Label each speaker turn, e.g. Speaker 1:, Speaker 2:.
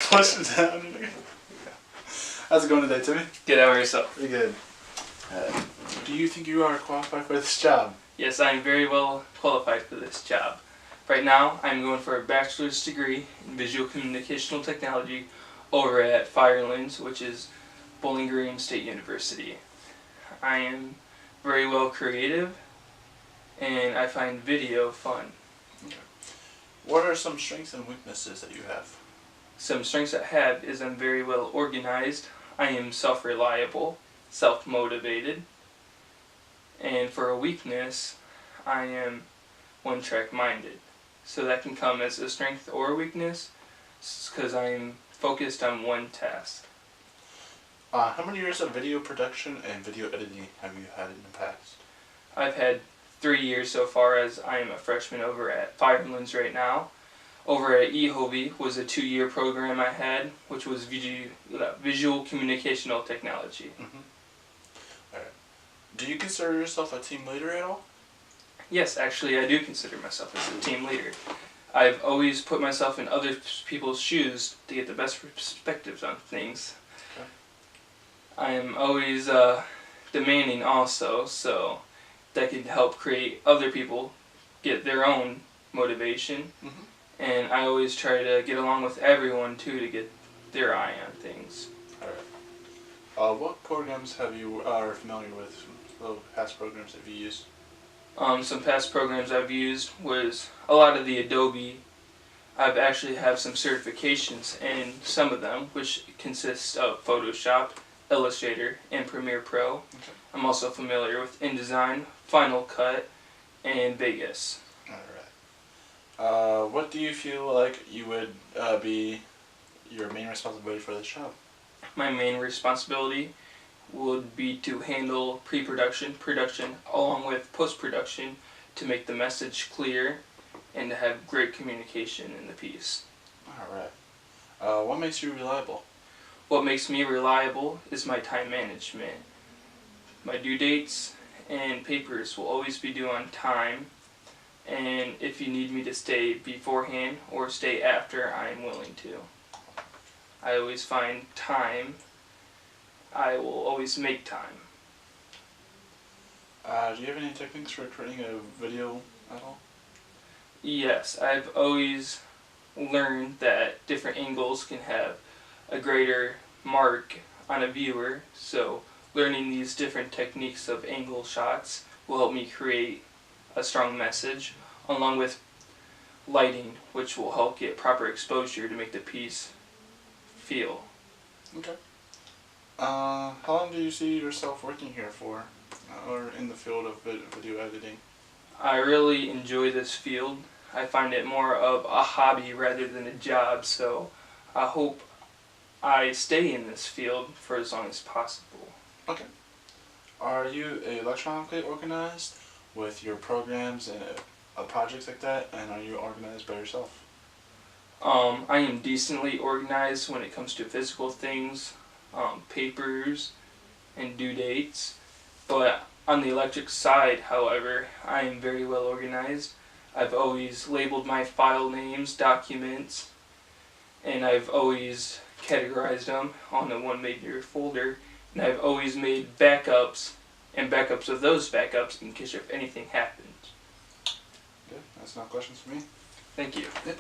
Speaker 1: Flush it down. How's it going today, Timmy?
Speaker 2: Good, how about yourself?
Speaker 1: Pretty good. Do you think you are qualified for this job?
Speaker 2: Yes, I am very well qualified for this job. Right now, I'm going for a bachelor's degree in visual communicational technology over at Firelands, which is Bowling Green State University. I am very well creative, and I find video fun.
Speaker 1: Okay. What are some strengths and weaknesses that you have?
Speaker 2: Some strengths I have is I'm very well organized, I am self-reliable, self-motivated, and for a weakness, I am one-track minded. So that can come as a strength or a weakness, because I'm focused on one task.
Speaker 1: How many years of video production and video editing have you had in the past?
Speaker 2: I've had 3 years so far, as I am a freshman over at Firelands right now. Over at eHobie was a 2-year program I had, which was visual communicational technology.
Speaker 1: Alright. Do you consider yourself a team leader at all?
Speaker 2: Yes, actually I do consider myself as a team leader. I've always put myself in other people's shoes to get the best perspectives on things.
Speaker 1: Okay.
Speaker 2: I am always demanding also, so that can help create other people get their own motivation. And I always try to get along with everyone too to get their eye on things.
Speaker 1: Alright. What programs are familiar with? Past programs have you used?
Speaker 2: Some past programs I've used was a lot of the Adobe. I've actually have some certifications in some of them, which consist of Photoshop, Illustrator, and Premiere Pro.
Speaker 1: Okay.
Speaker 2: I'm also familiar with InDesign, Final Cut, and Vegas.
Speaker 1: Alright. What do you feel like you would be your main responsibility for this job?
Speaker 2: My main responsibility would be to handle pre-production, production, along with post-production to make the message clear and to have great communication in the piece.
Speaker 1: Alright. What makes you reliable?
Speaker 2: What makes me reliable is my time management. My due dates and papers will always be due on time, and if you need me to stay beforehand or stay after, I am willing to. I always find time. I will always make time.
Speaker 1: Do you have any techniques for creating a video at all?
Speaker 2: Yes, I've always learned that different angles can have a greater mark on a viewer, so learning these different techniques of angle shots will help me create a strong message, along with lighting, which will help get proper exposure to make the piece feel.
Speaker 1: Okay. How long do you see yourself working here for, or in the field of video editing?
Speaker 2: I really enjoy this field. I find it more of a hobby rather than a job, so I hope I stay in this field for as long as possible.
Speaker 1: Okay. Are you electronically organized with your programs and projects like that, and are you organized by yourself?
Speaker 2: I am decently organized when it comes to physical things, papers, and due dates, but on the electric side, however, I am very well organized. I've always labeled my file names, documents, and I've always categorized them on a one major folder, and I've always made backups and backups of those backups in case if anything happens.
Speaker 1: Good. That's no questions for me.
Speaker 2: Thank you.
Speaker 1: Yep.